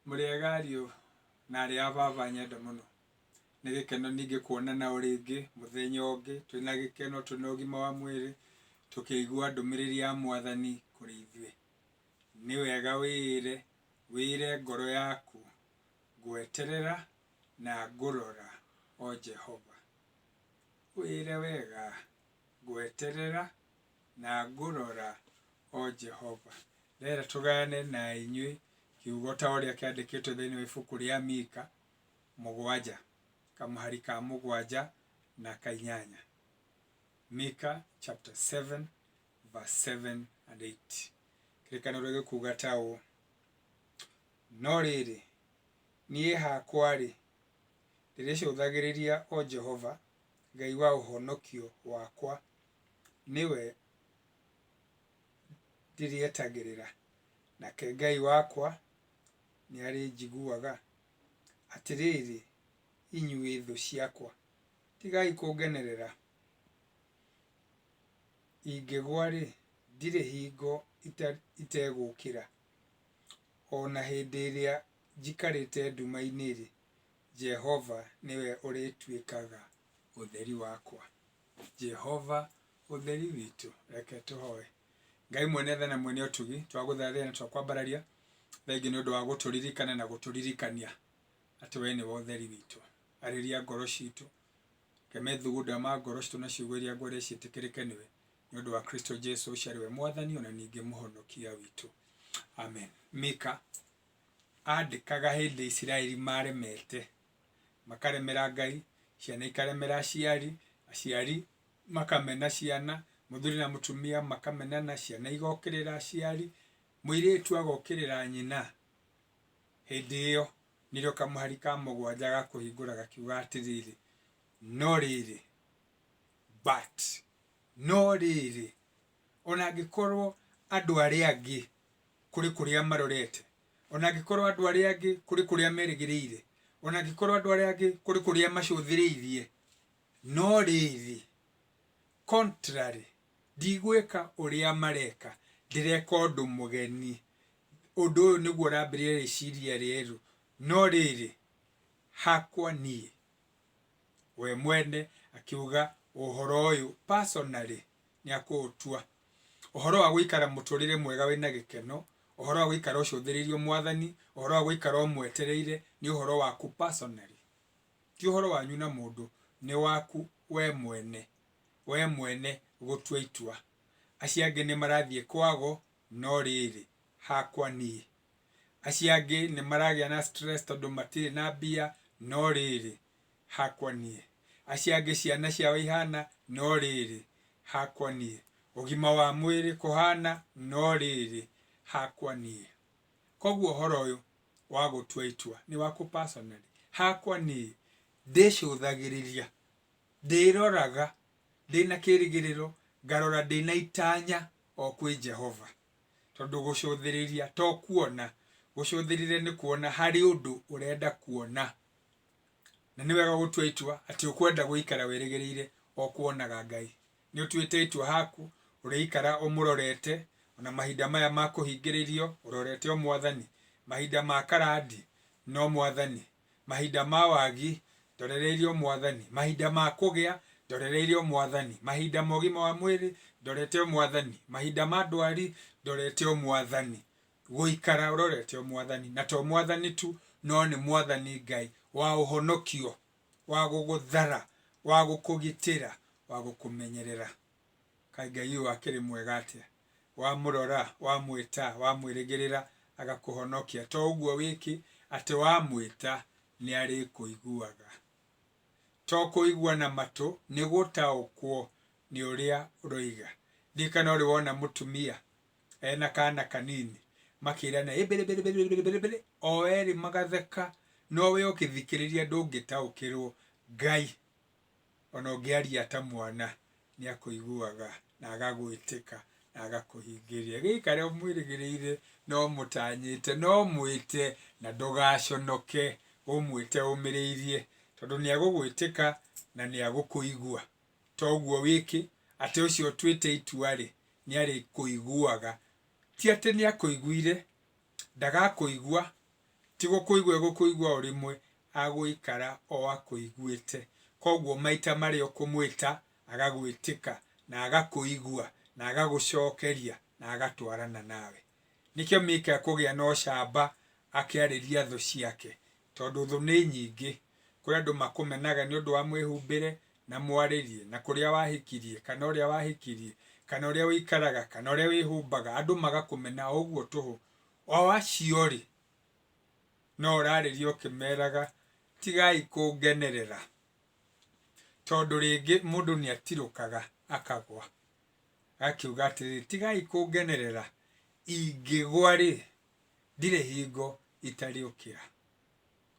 Muriagario na ari ababa nyenda muno ni gikeno ninge kuonana uringi muthenya ungi twina gikeno twina ugima wa mwiri tukigua ndumiriri ya Mwathani kuri ithue. Ni wega wire ngoro yaku gweterera na ngurora o Jehova. Wire wega gweterera na ngurora o Jehova. Rera tugane na inyui kiugo ta uria kiandikitwo thiini wa ibuku ria Mika 7 kamũhari ka 7 na ka 8. Mika chapter 7 verse 7 and 8. Kirikaniro gikuga taũ: no rĩrĩ niĩ hakwa-rĩ ndĩrĩcũthagĩrĩria o Jehova, Ngai wa ũhonokio wakwa, niwe ndĩrĩetagĩrĩra, nake Ngai wakwa nĩarĩnjiguaga. Atĩrĩrĩ, inyuĩ thũ ciakwa, tigai kũngenerera. Ingĩgwa-rĩ, ndirĩ hingo itegũkĩra. Ona hĩndĩ ĩrĩa njikarĩte nduma-inĩ-rĩ, Jehova niwe ũrĩtuĩkaga ũtheri wakwa. Jehova ũtheri witũ. Reke tũhoe. Ngai mwene tha na mwene ũtugi, twagũthathaiya na twakwambararia, thengiũ nĩ ũndũ wa gũtũririkana na gũtũririkania atĩ we nĩwe ũtheri witũ. Arĩria ngoro citũ, keme thugunda ma ngoro citũ na ciugo iria ngwĩre ciĩtĩkĩrĩke nĩwe, nĩ ũndũ wa Kristo Jesu ũcio arĩ we Mwathani ona ningĩ mũhonokia witũ. Amen. Mika andĩkaga hĩndĩ Isiraeli maremete, makaremera Ngai, ciana ikaremera aciari, aciari makamena ciana, mũthuri na mũtumia makamenana, ciana igokĩrĩra aciari, mũirĩtu agokĩrĩra nyina. Hĩndĩ ĩyo nĩrĩo kamũhari ka 7 gakũhingũra gakiuga atĩrĩrĩ, no rĩrĩ, but, no rĩrĩ, ona angĩkorwo andũ arĩa angĩ kũrĩ kũrĩa marorete, ona angĩkorwo andũ arĩa angĩ kũrĩ kũrĩa merĩgĩrĩire, ona angĩkorwo andũ arĩa angĩ kũrĩ kũrĩa macũthĩrĩirie, no rĩrĩ, contrary, ndigwĩka ũrĩa mareka, ndĩreka ũndũ mũgeni. Ũndũ ũyũ nĩguo ũrambĩrĩria rĩciria rĩerũ. No rĩrĩ, hakwa niĩ. We mwene akiuga ũhoro ũyũ personally nĩakũũtua. Ũhoro wa gũikara mũtũrĩre mwega wĩna gĩkeno, ũhoro wa gũikara ũcũthĩrĩirio Mwathani, ũhoro wa gũikara ũmwetereire nĩ ũhoro waku personally. Ti ũhoro wanyu na mũndũ, nĩ waku we mwene. We mwene gũtua itua. Acio angĩ nĩ marathiĩ kwago, no rĩrĩ, hakwa niĩ. Acio angĩ nĩ maragĩa na stress tondũ matirĩ na mbia, no rĩrĩ, hakwa niĩ. Acio angĩ ciana ciao ihana, no rĩrĩ, hakwa niĩ. Ũgima wa mwĩrĩ kũhana, no rĩrĩ, hakwa niĩ. Koguo ũhoro ũyũ wa gũtua itua nĩ waku personally. Hakwa niĩ ndĩcũthagĩrĩria, ndĩroraga, ndĩna kĩrĩgĩrĩro, ngarora ndĩna itanya o kwĩ Jehova. Tondũ gũcũthĩrĩria to kuona, gũcũthĩrĩria nĩ kuona harĩ ũndũ ũrenda kuona. Na nĩ wega gũtua itua atĩ ũkwenda gũikara wĩrĩgĩrĩire o kuonaga Ngai. Nĩ ũtuĩte itua haku, ũrĩikara ũmũrorete, ona mahinda maya ma kũhingĩrĩrio ũrorete o Mwathani. Mahinda ma karandi no Mwathani. Mahinda ma wagi ndorereirio Mwathani. Mahinda ma kũgĩa ndorereirio Mwathani. Mahinda ma ũgima wa mwĩrĩ ndorete o Mwathani. Mahinda ma ndwari ndorete o Mwathani. Gũikara ũrorete o Mwathani. Na to Mwathani tu, no nĩ Mwathani Ngai wa ũhonokio, wa gũgũthara, wa gũkũgitĩra, wa gũkũmenyerera. Kaĩ Ngai ũyũ akĩrĩ mwega atĩa. Wamũrora, wamwĩta, wamwĩrĩgĩrĩra, agakũhonokia. To ũguo wĩki atĩ wamwĩta nĩ arĩkũiguaga. To kũigua na matũ, nĩ gũtaũkwo nĩ ũrĩa ũroiga. Ndikana ũrĩ wona mũtumia ena kana kanini makĩrana ĩbĩrĩbĩrĩbĩrĩbĩrĩbĩrĩ, o erĩ magatheka, no we ũkĩthikĩrĩria ndũngĩtaũkĩrwo. Ngai ona ũngĩaria ta mwana nĩ akũiguaga na agagwĩtĩka na agakũhingĩria. Gĩikare ũmwĩrĩgĩrĩire, no mũtanyĩte, no mwĩte na ndũgaconoke, ũmwĩte ũmĩrĩirie, tondũ nĩ agũgwĩtĩka na nĩ agũkũigua. To ũguo wĩki atĩ ũcio ũtuĩte itua-rĩ nĩ arĩkũiguaga. Ti atĩ nĩ akũiguire, ndagakũigua, tigo kuigwa urimwe aguikara o akuiguite koguo maita mari okumwita agagwitika na agakuigwa na agagucokeria na agatwarana nawe. Nikio Mika kugia no camba akiariria thu ciake tondu thu ni nyingi kuri andu makumenaga ni undu wa mwihumbire na mwaririe na kuria wahikirie kana uria wahikirie kana uria wikaraga kana uria wihumbaga andu magakumena uguo tuhu o aciori no uraririo kimeraga tigai kungenerera tondu ringi mundu ni atirukaga akagwa akiuga atiri tigai kungenerera ingigwa ri ndire hingo itariukira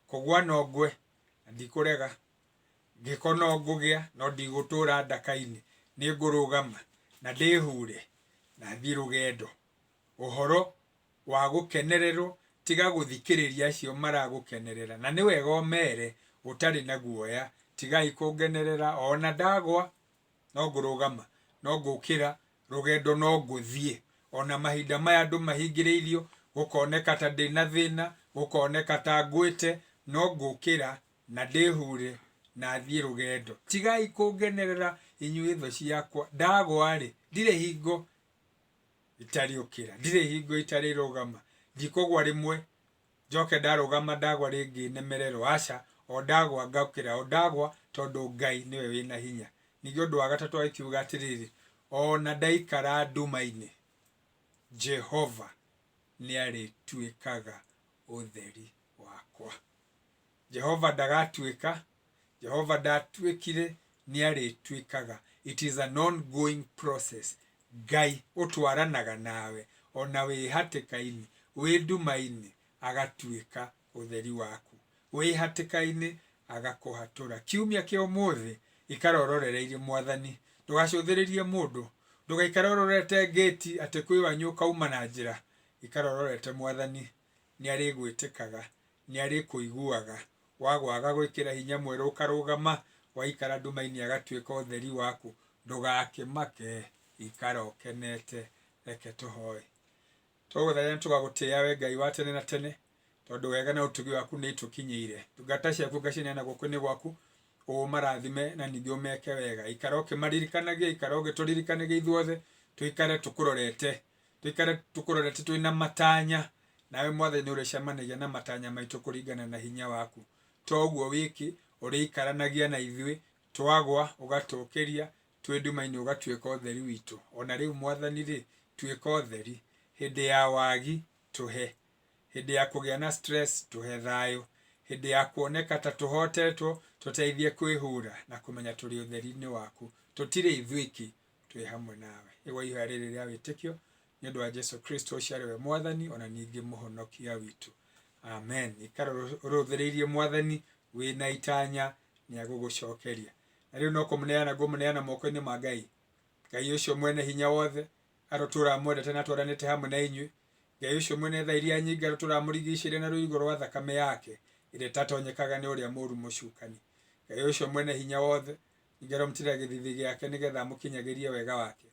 kugwa no ngwe ndikurega ngiko no ngugia no ndigutura ndakaini ni ngurugama na ndihure na thii rugendo uhoro wa gukenererwo tiga guthikiriria acio maragukenerera na ni wega omere utari na guoya tigai kungenerera ona ndagwa no ngurugama no ngukira rugendo no nguthie ona mahinda maya andu mahingiriirio gukoneka ta ndina thina gukoneka ta ngwite no ngukira na ndihure na thie rugendo tigai kungenerera inyuĩ tho ciakwa ndagwa ri ndire hingo itariukira ndire hingo itarirugama ndikogwa rimwe njoke ndarugama ndagwa ringi nemererwo aca o ndagwa ngaukira o ndagwa tondu Ngai niwe wina hinya. Ningĩ ũndũ wa gatatũ akiuga atiriri ona ndaikara nduma-inĩ Jehova niarituĩkaga ũtheri wakwa. Jehova ndagatuĩka, Jehova ndatuĩkire, niarituĩkaga. It is an ongoing process. Ngai ũtwaranaga nawe ona wĩ hatĩka-inĩ wĩ nduma-inĩ agatuĩka ũtheri waku, wĩ hatĩka-inĩ agakũhatũra. Kiumia kĩa ũmũthĩ ikara ũrorereirie Mwathani, ndũgacũthĩrĩrie mũndũ, ndũgaikara ũrorete gate atĩ kwĩ wanyu kauma na njĩra. Ikara ũrorete Mwathani, nĩarĩgwĩtĩkaga, nĩarĩkũiguaga. Wagwaga gwĩkĩra hinya mwerũ ũkarũgama, waikara nduma-inĩ agatuĩka ũtheri waku. Ndũgakĩmake, ikara ũkenete. Reke tũhoe. Tũgũthaitha nĩtũgagũtĩĩa we Ngai wa tene na tene, tondu wega na ũtugi waku nĩitũkinyĩire. Ndungata ciaku ngacineana guoko-inĩ gwaku, ũmarathime na ningĩ ũmeke wega. Ikara ũkĩmaririkanagia, ikara ũgĩtũririkanagia ithuothe, tuikare tukurorete, tuikare tukurorete twĩna matanya. Nawe Mwathani nĩũrĩcemanagia na matanya maitũ kũringana na hinya waku. Toguo wiki ũrĩikaranagia na ithuĩ, twagwa ũgatũkĩria, twĩ nduma-inĩ ũgatuĩka ũtheri witũ. Ona rĩu Mwathani rĩ, tuĩka ũtheri. Hĩndĩ ya wagi tũhe, hĩndĩ ya kũgĩa na stress tũhe thayũ, hĩndĩ ya kuoneka ta tũhotetwo tũteithie kwĩhura na kũmenya tũrĩ ũtheri-inĩ waku. Tũtirĩ ithuĩki, twĩ hamwe nawe. Igua ihoya rĩrĩ rĩa wĩtĩkio nĩ ũndũ wa Jesu Kristo ũcio arĩ we Mwathani ona ningĩ mũhonokia witũ. Amen. Ikara ũrũthĩrĩirie Mwathani wĩna itanya nĩagũgũcokeria. Na rĩu no kũmũneana ngũmũneana moko-inĩ ma Ngai. Ngai ũcio mwene hinya wothe arotũra mwendete na twaranĩte hamwe na inyuĩ. Ngai ũcio mwene tha iria nyingĩ arotũra mũrigicĩirie na rũirigo rwa thakame yake ĩrĩa ĩtatonyekaga nĩ ũrĩa mũũru mũcukani. Ngai ũcio mwene hinya wothe ningĩ aromũtĩra gĩthithi gĩake nĩgetha amũkinyagĩrie wega wake.